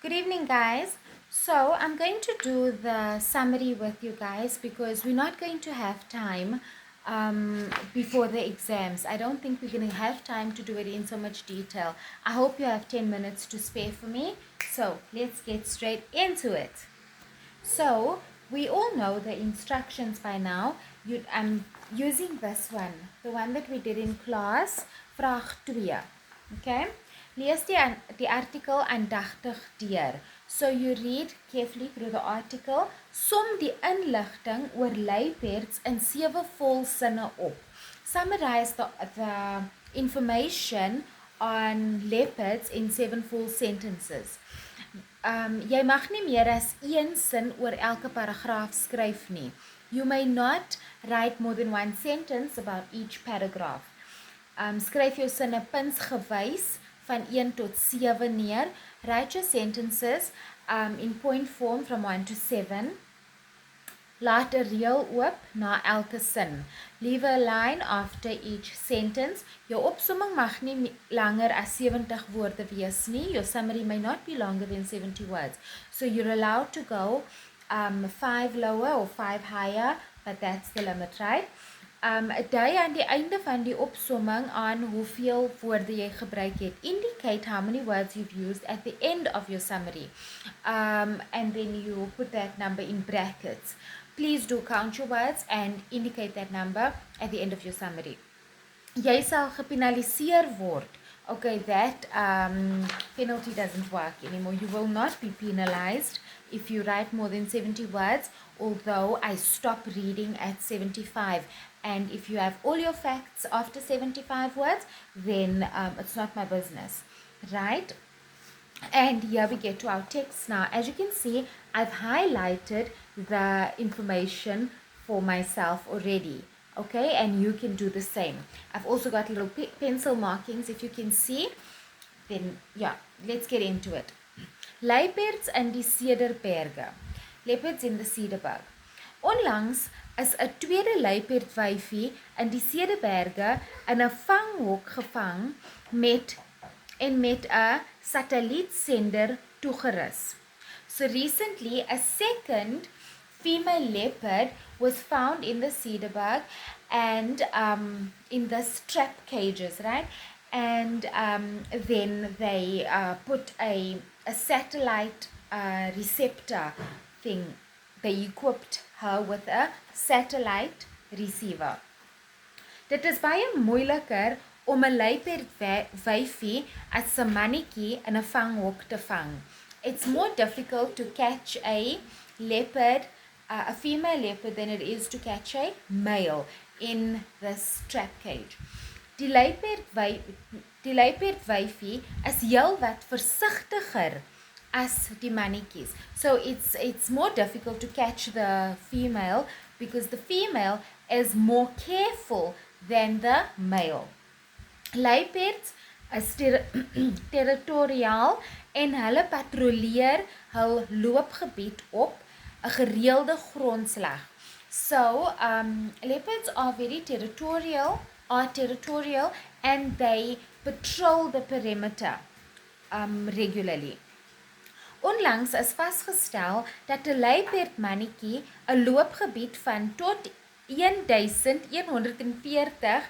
Good evening, guys. So I'm going to do the summary with you guys because we're not going to have time before the exams. I don't think we're going to have time to do it in so much detail. I hope you have 10 minutes to spare for me. So let's get straight into it. So we all know the instructions by now. I'm using this one, the one that we did in class, vraag 2. Okay? Lees die artikel aandagtig deur. So you read carefully through the article, som die inligting oor luiperds in 7 volsinne op. Summarize the information on leopards in 7 full sentences. Jy mag nie meer as een sin oor elke paragraaf skryf nie. You may not write more than one sentence about each paragraph. Skryf jou sinne puntgewys van 1 tot 7 neer. Write your sentences in point form from 1 to 7. Laat 'n reël oop na elke sin. Leave a line after each sentence. Jou opsomming mag nie langer as 70 woorde wees nie. Your summary may not be longer than 70 words. So you're allowed to go 5 lower or 5 higher, but that's the limit, right? Dui aan die einde van die opsomming aan hoeveel woorde jy gebruik het. Indicate how many words you've used at the end of your summary. And then you put that number in brackets. Please do count your words and indicate that number at the end of your summary. Jy sal gepenaliseer word. Okay, that penalty doesn't work anymore. You will not be penalized if you write more than 70 words, although I stop reading at 75. And if you have all your facts after 75 words, then it's not my business, right? And here we get to our text now. As you can see, I've highlighted the information for myself already. Okay, and you can do the same. I've also got little pencil markings, if you can see. Then, yeah, let's get into it. Luiperds in die Cederberge. Leopards in the Cederberg. Onlangs is 'n tweede luiperdwyfie in die Cederberge in 'n vanghok gevang met 'n satellietsender toegerus. So recently, a second female leopard was found in the Cederberg and in the strap cages, right? And then they put a satellite receptor thing. They equipped her with a satellite receiver. Dit is baie moeiliker om 'n luiperdwyfie as 'n mannetjie in 'n vanghok te vang. It's more difficult to catch a leopard, a female leopard, than it is to catch a male in this trap cage. Die luiperdwyfie is heelwat versigtiger as die mannetjies. So it's more difficult to catch the female because the female is more careful than the male. Luiperds is territoriaal en hulle patrolleer hul loopgebied op 'n gereelde grondslag. So leopards are very territorial and they patrol the perimeter regularly. Onlangs is vasgestel dat 'n luiperdmannetjie 'n loopgebied van tot 1140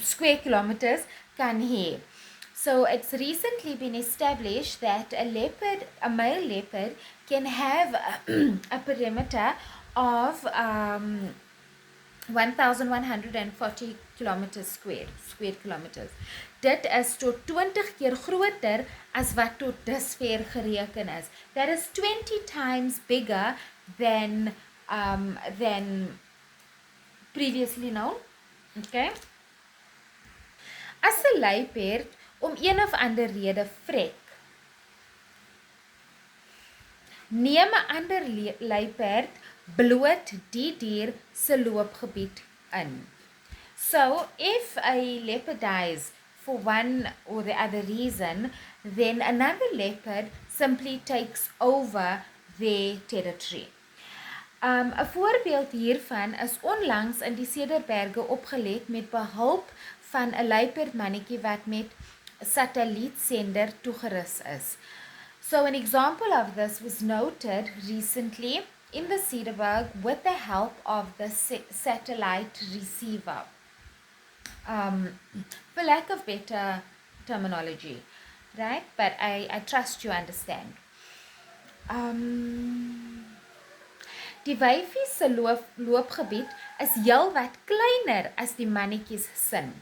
square kilometers can hê. So it's recently been established that a male leopard can have a perimeter of 1140 square kilometers. Dit is tot 20 keer groter as wat tot dusver gereken is. That is 20 times bigger than previously known. Okay? As 'n luiperd om een of ander rede vrek, neem 'n ander luiperd bloot die dier se loopgebied in. So if a leopard dies for one or the other reason, then another leopard simply takes over their territory. 'n Voorbeeld hiervan is onlangs in die Cederberge opgelet met behulp van 'n luiperdmannetjie wat met satellietsender toegerus is. So an example of this was noted recently in the Cederberg with the help of the satellite receiver. For lack of better terminology, right? But I trust you understand. Die wyfie se loopgebied is heel wat kleiner as die mannetjies sin.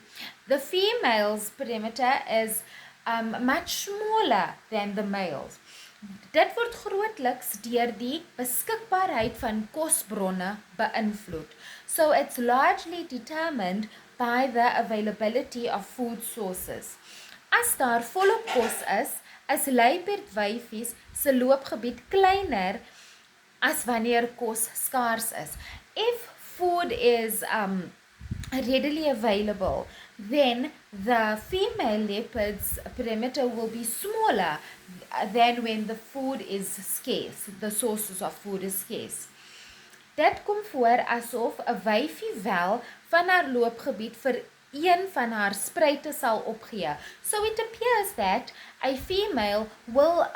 The female's perimeter is much smaller than the male's. Dit word grootliks deur die beskikbaarheid van kosbronne beïnvloed. So it's largely determined by the availability of food sources. As daar volop kos is luiperdwyfies se loopgebied kleiner as wanneer kos skaars is. If food is readily available, then the female leopard's perimeter will be smaller than when the food is scarce, the sources of food is scarce. Dit kom voor asof 'n wyfie wel van haar loopgebied vir een van haar spruite sal opgee. So it appears that a female will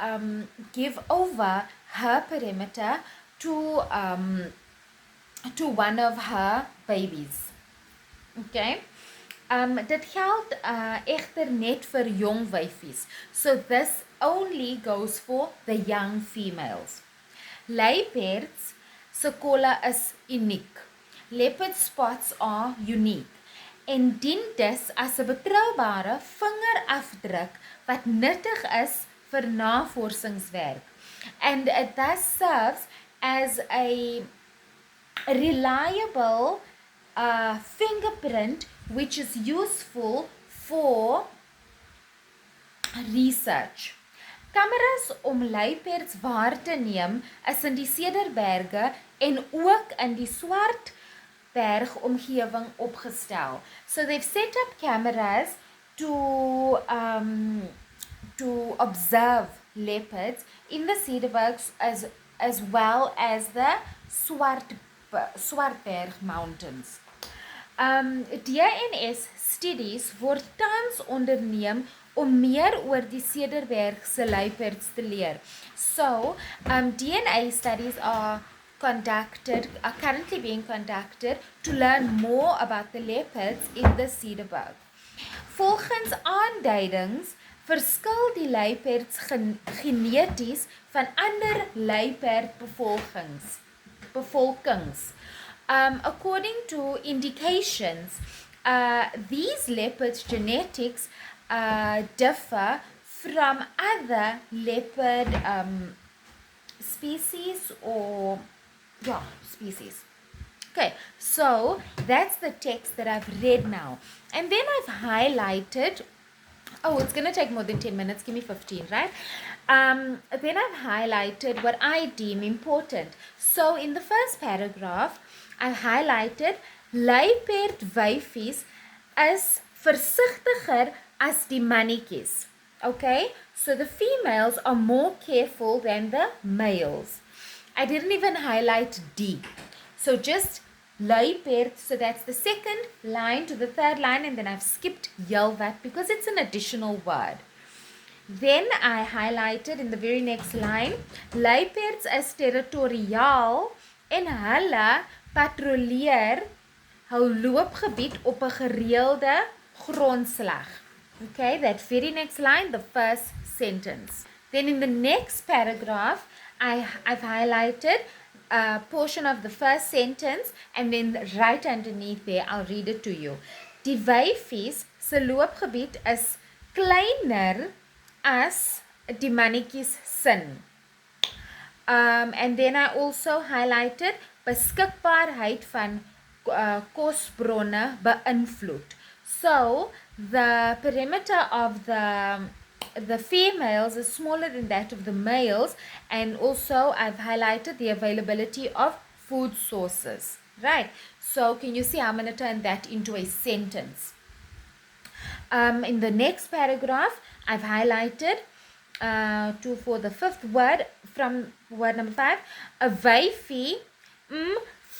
give over her perimeter to one of her babies. Okay? Dit geld egter net vir jong wyfies. So this only goes for the young females. Luiperds se kolle is uniek. Leopard spots are unique. En dien dus as 'n betroubare vingerafdruk wat nuttig is vir navorsingswerk. And it thus serves as a reliable fingerprint which is useful for research. Kameras om luiperds waar te neem is in die Cederberge en ook in die Swartberg omgewing opgestel. So they've set up cameras to observe leopards in the Cederbergs as well as the Swartberg mountains. DNS studies word tans onderneem om meer oor die Cederbergse luiperds te leer. So, DNA studies are currently being conducted to learn more about the leopards in the Cederberg. Volgens aanduidings verskil die luiperds geneties van ander luiperdbevolkings. According to indications, these leopards' genetics differ from other leopard species or species. Okay, so that's the text that I've read now. And then I've highlighted, it's going to take more than 10 minutes, give me 15, right? Then I've highlighted what I deem important. So in the first paragraph, I've highlighted luiperdwyfies is versigtiger as die mannetjies. Okay, so the females are more careful than the males. I didn't even highlight D. So just luiperd, so that's the second line to the third line, and then I've skipped heelwat because it's an additional word. Then I highlighted in the very next line, luiperds is territoriaal en hulle patrolleer hul loopgebied op 'n gereelde grondslag. Okay, that very next line, the first sentence. Then in the next paragraph, I've highlighted a portion of the first sentence, and then right underneath there, I'll read it to you. Die wyfies se loopgebied is kleiner as die mannetjies sin. And then I also highlighted beskikbaarheid van kosbronne beïnvloed. So the perimeter of the females is smaller than that of the males, and also I've highlighted the availability of food sources, right? So can you see I'm going to turn that into a sentence. In the next paragraph, I've highlighted for the fifth word from word number 5, 'n wyfie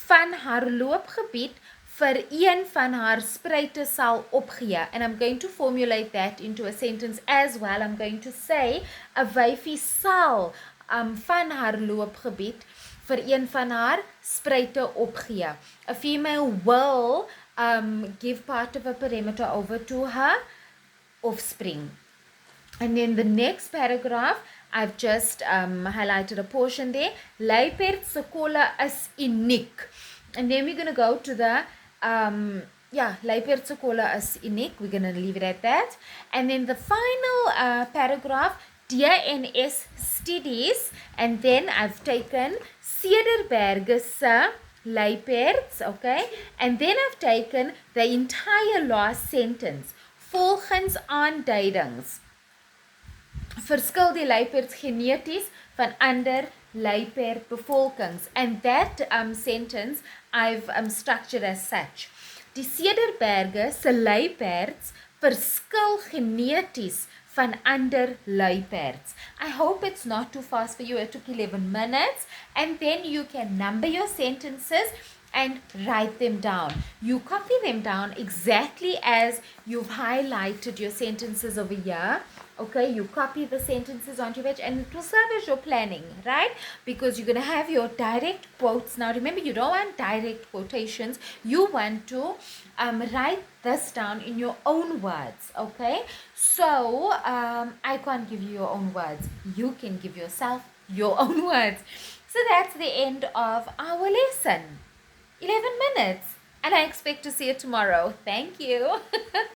van haar loopgebied vir een van haar spruite sal opgee. And I'm going to formulate that into a sentence as well. I'm going to say, 'n wyfie sal van haar loopgebied vir een van haar spruite opgee. A female will give part of a perimeter over to her offspring. And then the next paragraph, I've just highlighted a portion there. Luiperd se kolle is uniek. And then we're going to go to the, luiperd se kolle is uniek. We're going to leave it at that. And then the final paragraph, DNS studies. And then I've taken Cederberge se luiperds, okay? And then I've taken the entire last sentence. Volgens aanduidings verskil die luiperds geneties van ander luiperdbevolkings. And that sentence I've structured as such. Die Cederberge se luiperds verskil geneties van ander luiperds. I hope it's not too fast for you. It took 11 minutes. And then you can number your sentences and write them down. You copy them down exactly as you've highlighted your sentences over here. Okay, you copy the sentences onto your page and it will serve as your planning, right? Because you're going to have your direct quotes. Now remember, you don't want direct quotations. You want to write this down in your own words, okay? So I can't give you your own words. You can give yourself your own words. So that's the end of our lesson. 11 minutes. And I expect to see you tomorrow. Thank you.